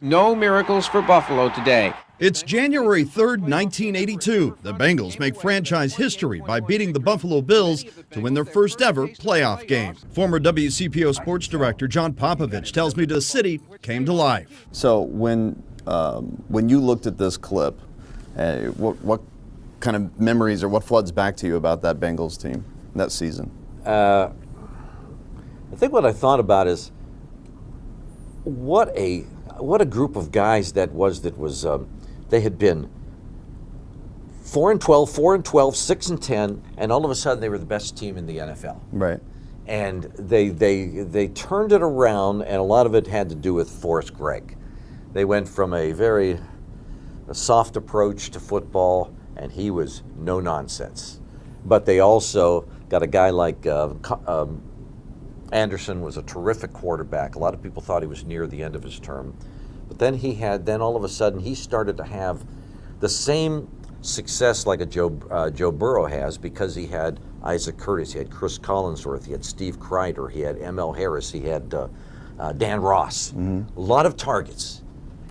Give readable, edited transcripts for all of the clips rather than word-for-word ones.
No miracles for Buffalo today. It's January 3rd, 1982. The Bengals make franchise history by beating the Buffalo Bills to win their first ever playoff game. Former WCPO sports director John Popovich tells me the city came to life. So when you looked at this clip, what kind of memories or what floods back to you about that Bengals team that season? I think what I thought about is what a group of guys that was. They had been 4-12, 4-12, 6-10, and all of a sudden they were the best team in the NFL. Right. And they turned it around, and a lot of it had to do with Forrest Gregg. They went from a soft approach to football, and he was no nonsense. But they also got a guy like Anderson was a terrific quarterback. A lot of people thought he was near the end of his term. But then all of a sudden he started to have the same success like a Joe Burrow has, because he had Isaac Curtis, he had Chris Collinsworth, he had Steve Kreider, he had M.L. Harris, he had Dan Ross. A lot of targets.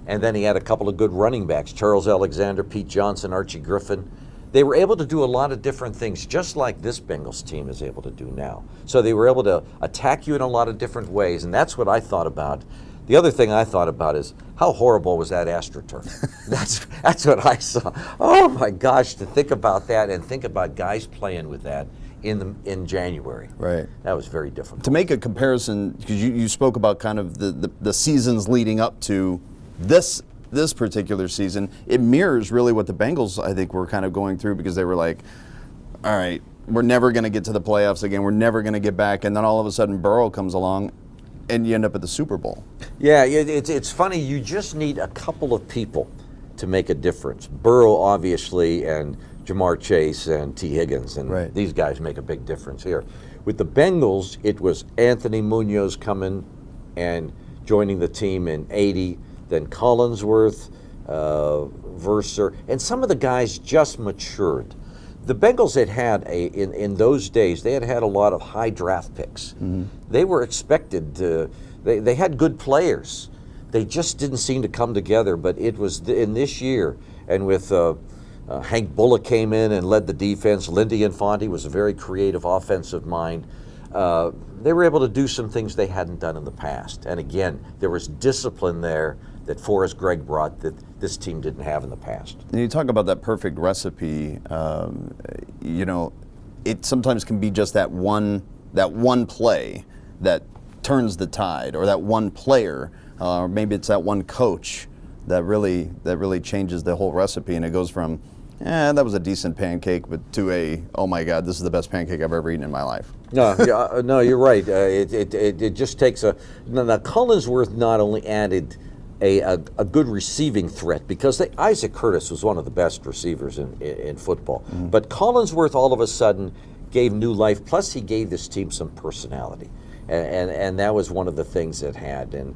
And then he had a couple of good running backs, Charles Alexander, Pete Johnson, Archie Griffin. They were able to do a lot of different things, just like this Bengals team is able to do now. So they were able to attack you in a lot of different ways, and that's what I thought about. The other thing I thought about is how horrible was that AstroTurf? That's what I saw. Oh my gosh, to think about that and think about guys playing with that in January. Right. That was very difficult. To make a comparison, because you spoke about kind of the seasons leading up to this particular season, it mirrors really what the Bengals, I think, were kind of going through, because they were like, all right, we're never going to get to the playoffs again. We're never going to get back. And then all of a sudden Burrow comes along and you end up at the Super Bowl. Yeah, it's funny. You just need a couple of people to make a difference. Burrow, obviously, and Jamar Chase and T. Higgins. And right. These guys make a big difference here. With the Bengals, it was Anthony Munoz coming and joining the team in '80. Then Collinsworth, Verser, and some of the guys just matured. The Bengals had in those days, they had a lot of high draft picks. Mm-hmm. They were expected to, they had good players. They just didn't seem to come together, but it was in this year, and with Hank Bullock came in and led the defense. Lindy Infante was a very creative offensive mind. They were able to do some things they hadn't done in the past. And again, there was discipline there that Forrest Gregg brought that this team didn't have in the past. And you talk about that perfect recipe. It sometimes can be just that one play that turns the tide, or that one player, or maybe it's that one coach that really changes the whole recipe, and it goes from, that was a decent pancake, but to oh my God, this is the best pancake I've ever eaten in my life. No, you're right. It just takes Now, Collinsworth not only added a good receiving threat, because Isaac Curtis was one of the best receivers in football. Mm-hmm. But Collinsworth all of a sudden gave new life, plus he gave this team some personality. And that was one of the things it had. And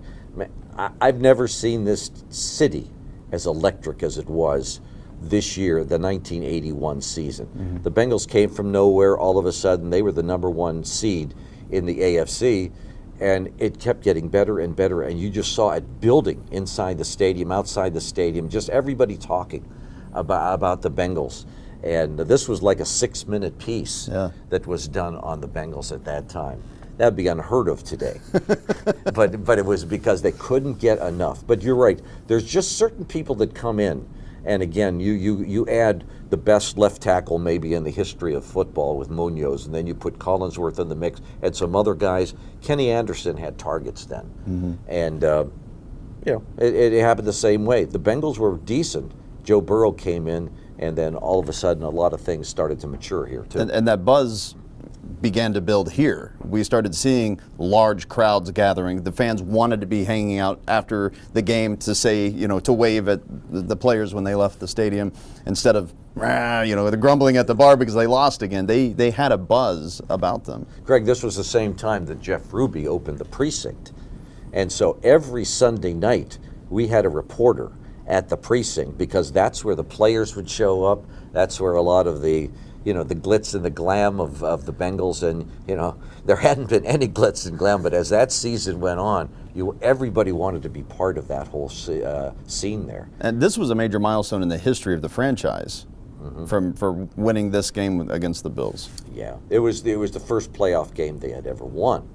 I've never seen this city as electric as it was this year, the 1981 season. Mm-hmm. The Bengals came from nowhere. All of a sudden, they were the number one seed in the AFC. And it kept getting better and better, and you just saw it building inside the stadium, outside the stadium, just everybody talking about the Bengals. And this was like a 6-minute piece that was done on the Bengals at that time. That would be unheard of today. but it was because they couldn't get enough. But you're right, there's just certain people that come in, and again, you add the best left tackle maybe in the history of football with Munoz, and then you put Collinsworth in the mix, and some other guys. Kenny Anderson had targets then. Mm-hmm. And it happened the same way. The Bengals were decent. Joe Burrow came in, and then all of a sudden a lot of things started to mature here too. And that buzz began to build here. We started seeing large crowds gathering. The fans wanted to be hanging out after the game to say, to wave at the players when they left the stadium, instead of, they're grumbling at the bar because they lost again. They had a buzz about them. Greg, this was the same time that Jeff Ruby opened the precinct. And so every Sunday night we had a reporter at the precinct, because that's where the players would show up. That's where a lot of the glitz and the glam of the Bengals, and there hadn't been any glitz and glam, but as that season went on, everybody wanted to be part of that whole scene there. And this was a major milestone in the history of the franchise for winning this game against the Bills. Yeah, it was the first playoff game they had ever won,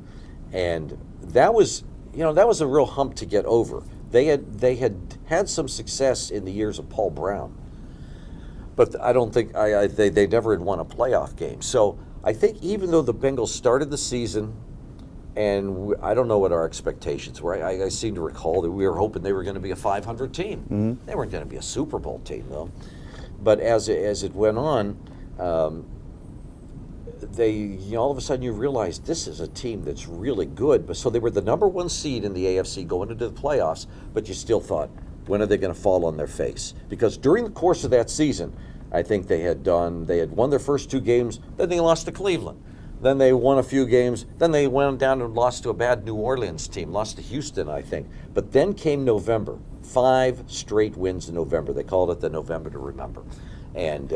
and that was a real hump to get over. They had some success in the years of Paul Brown, but I don't think they never had won a playoff game. So I think even though the Bengals started the season, and I don't know what our expectations were. I seem to recall that we were hoping they were going to be a 500 team. They weren't going to be a Super Bowl team, though. But as it went on, all of a sudden you realize this is a team that's really good. But so they were the number 1 seed in the AFC going into the playoffs, but you still thought, when are they going to fall on their face? Because during the course of that season, I think they had won their first 2 games, then they lost to Cleveland. Then they won a few games. Then they went down and lost to a bad New Orleans team, lost to Houston, I think. But then came November, 5 straight wins in November. They called it the November to Remember. And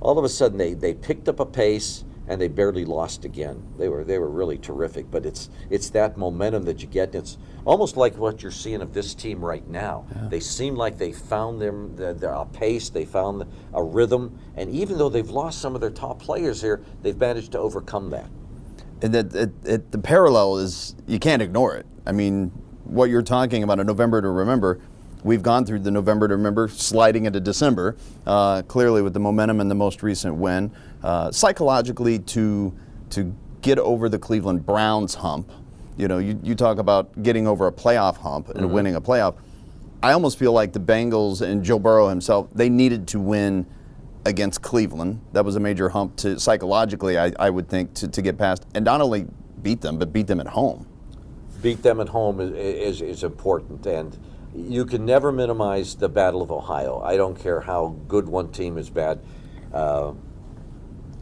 all of a sudden they picked up a pace, and they barely lost again. They were really terrific. But it's that momentum that you get. It's almost like what you're seeing of this team right now. Yeah. They seem like they found a pace, they found a rhythm, and even though they've lost some of their top players here, they've managed to overcome that. And the parallel is, you can't ignore it. I mean, what you're talking about, a November to remember, we've gone through the November to remember, sliding into December, clearly with the momentum and the most recent win. Psychologically, to get over the Cleveland Browns hump, you talk about getting over a playoff hump and winning a playoff. I almost feel like the Bengals and Joe Burrow himself, they needed to win against Cleveland. That was a major hump to psychologically, I would think, to get past, and not only beat them, but beat them at home. Beat them at home is important, and you can never minimize the Battle of Ohio. I don't care how good one team is bad.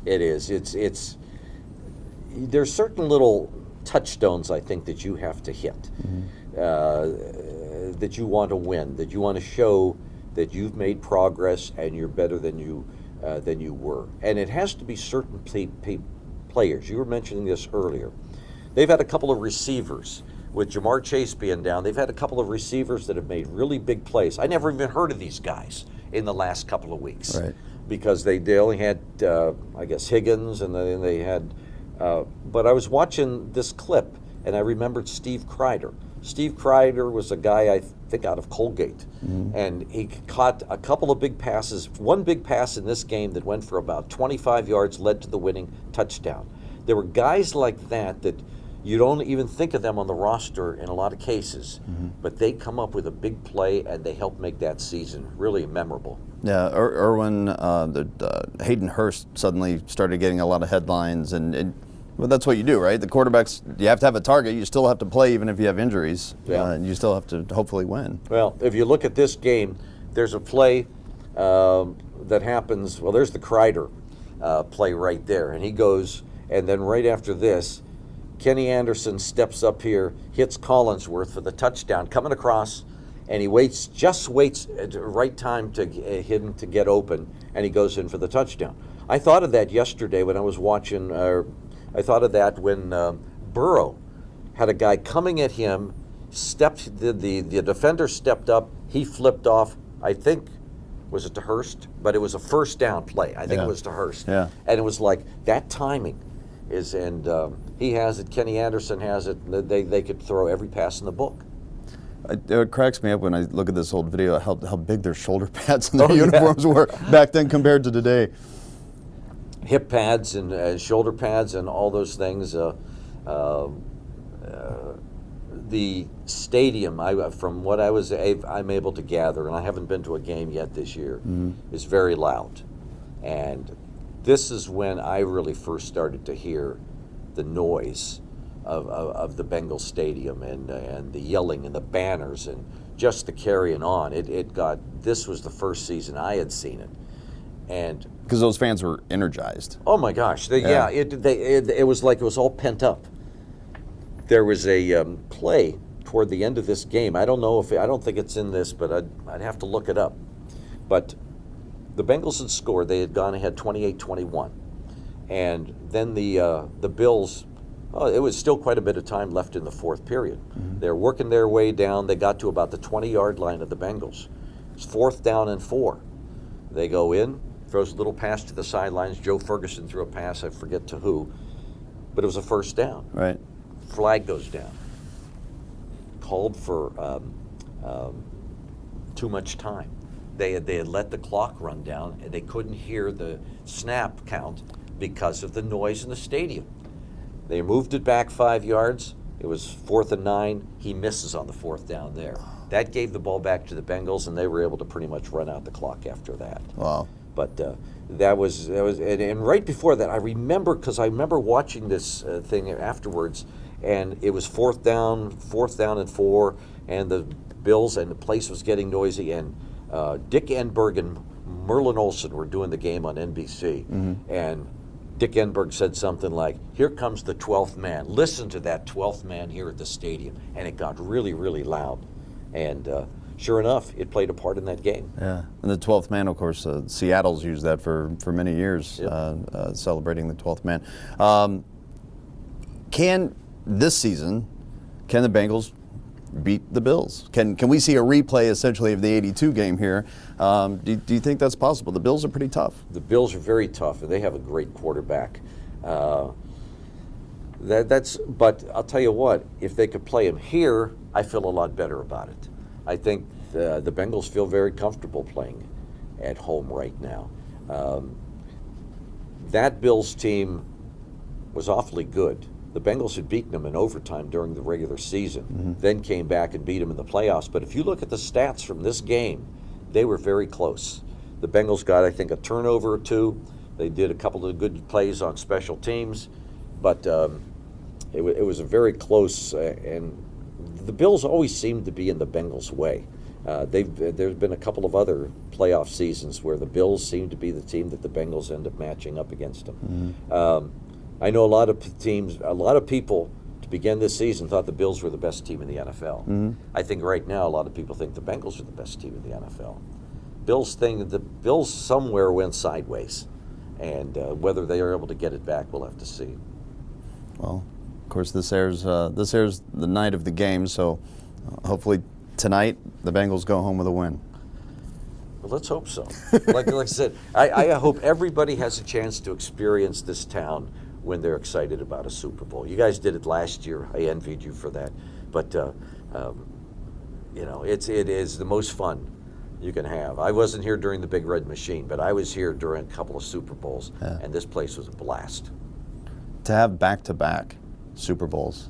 It is. It's. There's certain little touchstones, I think, that you have to hit, that you want to win, that you want to show that you've made progress and you're better than you were. And it has to be certain players. You were mentioning this earlier. They've had a couple of receivers. With Jamar Chase being down, they've had a couple of receivers that have made really big plays. I never even heard of these guys in the last couple of weeks, right? Because they only had, I guess, Higgins, and then they had. But I was watching this clip, and I remembered Steve Kreider. Steve Kreider was a guy, I think, out of Colgate, and he caught a couple of big passes. One big pass in this game that went for about 25 yards, led to the winning touchdown. There were guys like that you don't even think of them on the roster in a lot of cases, but they come up with a big play and they help make that season really memorable. Yeah, Irwin, Hayden Hurst suddenly started getting a lot of headlines, and well, that's what you do, right? The quarterbacks, you have to have a target. You still have to play even if you have injuries, and you still have to hopefully win. Well, if you look at this game, there's a play that happens. Well, there's the Kreider play right there, and he goes, and then right after this, Kenny Anderson steps up here, hits Collinsworth for the touchdown, coming across, and he just waits at the right time to him to get open, and he goes in for the touchdown. I thought of that yesterday when I was watching. I thought of that when Burrow had a guy coming at him, the defender stepped up, he flipped off. I think, was it to Hurst? But it was a first down play. I think it was to Hurst. Yeah. And it was like that timing. He has it, Kenny Anderson has it, they could throw every pass in the book. It cracks me up when I look at this old video, how big their shoulder pads and their uniforms were back then compared to today. Hip pads and shoulder pads and all those things. The stadium, from what I'm able to gather, and I haven't been to a game yet this year, is very loud. And this is when I really first started to hear the noise of the Bengals stadium and the yelling and the banners and just the carrying on. This was the first season I had seen it, and because those fans were energized. Oh my gosh! It was like it was all pent up. There was a play toward the end of this game. I don't think it's in this, but I'd have to look it up. But the Bengals had scored. They had gone ahead 28-21. And then the Bills Oh, it was still quite a bit of time left in the fourth period. They're working their way down. They got to about the 20-yard line of the Bengals. It's 4th down and 4. They go in, throws a little pass to the sidelines. Joe Ferguson threw a pass, I forget to who, but it was a 1st down. Right. Flag goes down. Called for too much time. They had let the clock run down, and they couldn't hear the snap count because of the noise in the stadium. They moved it back 5 yards. It was 4th and 9. He misses on the 4th down there. That gave the ball back to the Bengals, and they were able to pretty much run out the clock after that. Wow. But that was and right before that, I remember, because I remember watching this thing afterwards, and it was 4th down and 4, and the Bills, and the place was getting noisy, and Dick Enberg and Merlin Olsen were doing the game on NBC, and Dick Enberg said something like, "Here comes the 12th man. Listen to that 12th man here at the stadium." And it got really, really loud. And sure enough, it played a part in that game. Yeah, and the 12th man, of course, Seattle's used that for many years, Yep. celebrating the 12th man. This season, can the Bengals beat the Bills? Can we see a replay, essentially, of the '82 game here? Do you think that's possible? The Bills are pretty tough. The Bills are very tough, and they have a great quarterback. But I'll tell you what, if they could play him here, I feel a lot better about it. I think the Bengals feel very comfortable playing at home right now. That Bills team was awfully good. The Bengals had beaten them in overtime during the regular season, then came back and beat them in the playoffs. But if you look at the stats from this game, they were very close. The Bengals got, I think, a turnover or two. They did a couple of good plays on special teams, but it was a very close, and the Bills always seem to be in the Bengals' way. There's been a couple of other playoff seasons where the Bills seem to be the team that the Bengals end up matching up against them. I know a lot of people to begin this season thought the Bills were the best team in the NFL. I think right now a lot of people think the Bengals are the best team in the NFL. The Bills somewhere went sideways, and whether they are able to get it back, we'll have to see. Well, of course, this airs the night of the game, so hopefully tonight the Bengals go home with a win. Well, let's hope so. Like I said, I hope everybody has a chance to experience this town when they're excited about a Super Bowl. You guys did it last year. I envied you for that. But it is the most fun you can have. I wasn't here during the Big Red Machine, but I was here during a couple of Super Bowls, and this place was a blast. To have back-to-back Super Bowls.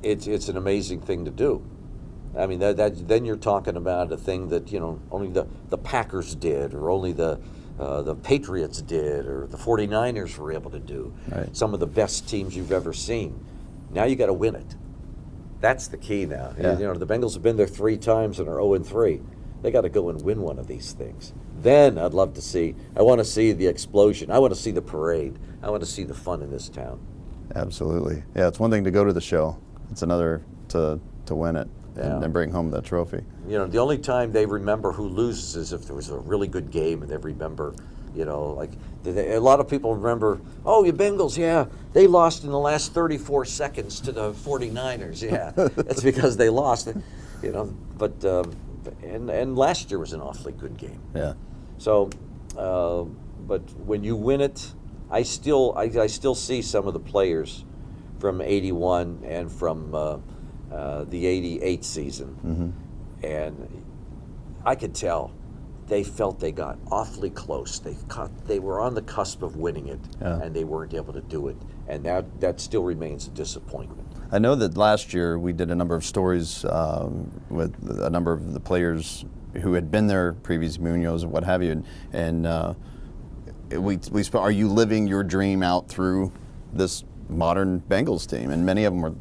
It's an amazing thing to do. I mean, then you're talking about a thing that only the Packers did, or only the Patriots did, or the 49ers were able to do. Right. Some of the best teams you've ever seen. Now you got to win it. That's the key now. Yeah. The Bengals have been there 3 times and are 0-3. They got to go and win one of these things. Then I want to see the explosion. I want to see the parade. I want to see the fun in this town. Absolutely. Yeah, it's one thing to go to the show. It's another to win it and bring home that trophy. The only time they remember who loses is if there was a really good game, and they remember, a lot of people remember, oh, the Bengals, yeah, they lost in the last 34 seconds to the 49ers. Yeah, that's because they lost. But and last year was an awfully good game. Yeah. So, but when you win it, I still see some of the players from '81 and from the '88 season, and I could tell they felt they got awfully close. They were on the cusp of winning it, and they weren't able to do it, and that still remains a disappointment. I know that last year we did a number of stories with a number of the players who had been there, previous Munoz and what have you, and are you living your dream out through this modern Bengals team? And many of them were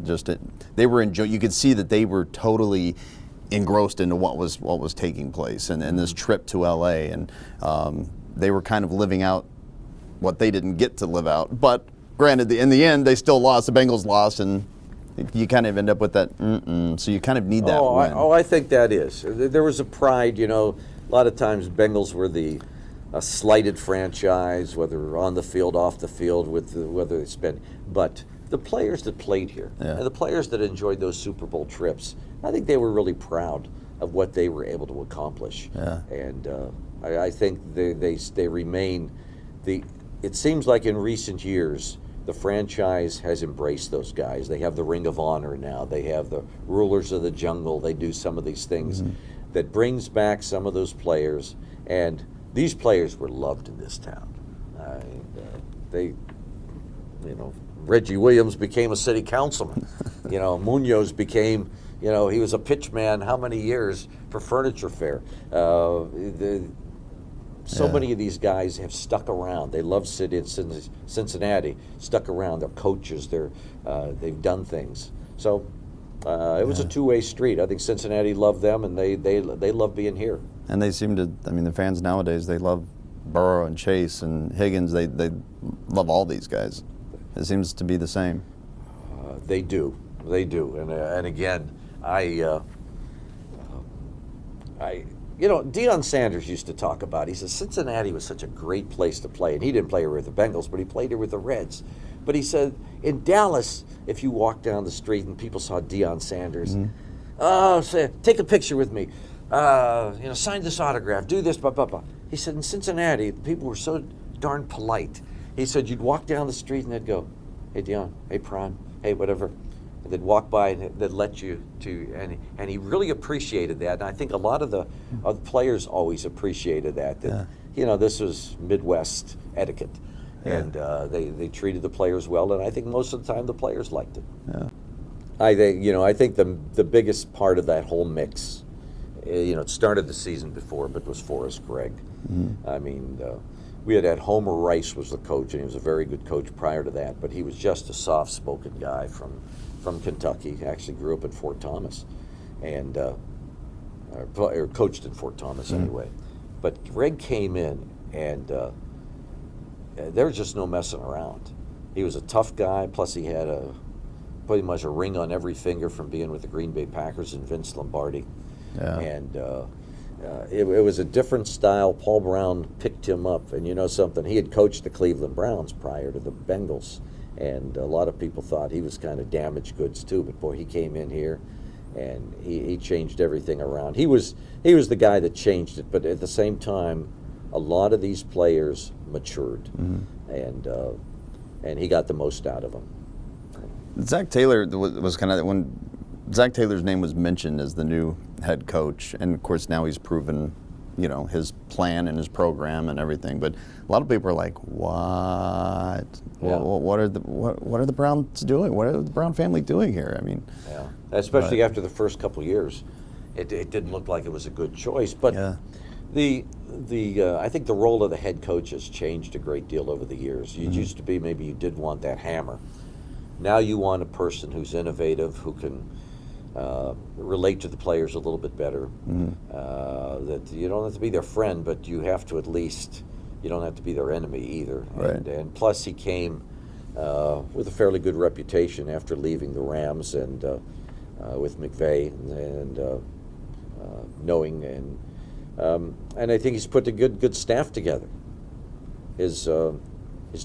you could see that they were totally engrossed into what was taking place, and this trip to LA, and they were kind of living out what they didn't get to live out. But granted, in the end, they still lost. The Bengals lost, and you kind of end up with that. So you kind of need that win. I think that is. There was a pride. A lot of times Bengals were the a slighted franchise, whether on the field, off the field, whether they spend. But the players that played here, and the players that enjoyed those Super Bowl trips, I think they were really proud of what they were able to accomplish. Yeah. And I think they remain. It seems like in recent years, the franchise has embraced those guys. They have the Ring of Honor now. They have the Rulers of the Jungle. They do some of these things that brings back some of those players. And these players were loved in this town. Reggie Williams became a city councilman. Munoz became, he was a pitchman how many years for Furniture Fair. Many of these guys have stuck around. They love Cincinnati, stuck around. They're coaches. They've done things. So it was a two-way street. I think Cincinnati loved them, and they love being here. And they seem to, the fans nowadays, they love Burrow and Chase and Higgins. They love all these guys. It seems to be the same. They do. And again, Deion Sanders used to talk about, he says, Cincinnati was such a great place to play. And he didn't play here with the Bengals, but he played here with the Reds. But he said, in Dallas, if you walked down the street and people saw Deion Sanders, say, take a picture with me, sign this autograph, do this, blah, blah, blah. He said, in Cincinnati, people were so darn polite. He said, you'd walk down the street and they'd go, hey, Deion, hey, Prime, hey, whatever. And they'd walk by and they'd let you to, and he really appreciated that. And I think a lot of the players always appreciated that. This was Midwest etiquette. Yeah. And they treated the players well, and I think most of the time the players liked it. Yeah. I think the biggest part of that whole mix, it started the season before, but was Forrest Gregg. We had Homer Rice was the coach, and he was a very good coach prior to that, but he was just a soft-spoken guy from Kentucky. He actually grew up in Fort Thomas, and or coached in Fort Thomas anyway. But Gregg came in, and there was just no messing around. He was a tough guy, plus he had pretty much a ring on every finger from being with the Green Bay Packers and Vince Lombardi. Yeah. And it was a different style. Paul Brown picked him up, and you know something, he had coached the Cleveland Browns prior to the Bengals, and a lot of people thought he was kind of damaged goods too, but boy, he came in here and he changed everything around. He was the guy that changed it, but at the same time, a lot of these players matured, and he got the most out of them. Zach Taylor was kind of, when Zach Taylor's name was mentioned as the new head coach, and of course now he's proven, his plan and his program and everything. But a lot of people are like, "What? Yeah. What are the Browns doing? What are the Brown family doing here?" Especially after the first couple of years, it didn't look like it was a good choice. But I think the role of the head coach has changed a great deal over the years. It used to be maybe you did want that hammer. Now you want a person who's innovative, who can relate to the players a little bit better. That you don't have to be their friend, but you have to you don't have to be their enemy either. Right. And plus he came with a fairly good reputation after leaving the Rams, and with McVay, and knowing, and I think he's put a good staff together. His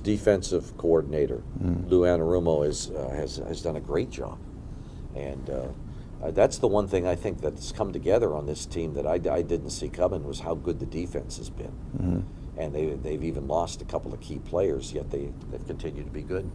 defensive coordinator, Lou Anarumo, has done a great job, and that's the one thing I think that's come together on this team that I didn't see coming, was how good the defense has been. And they've even lost a couple of key players, yet they've continued to be good.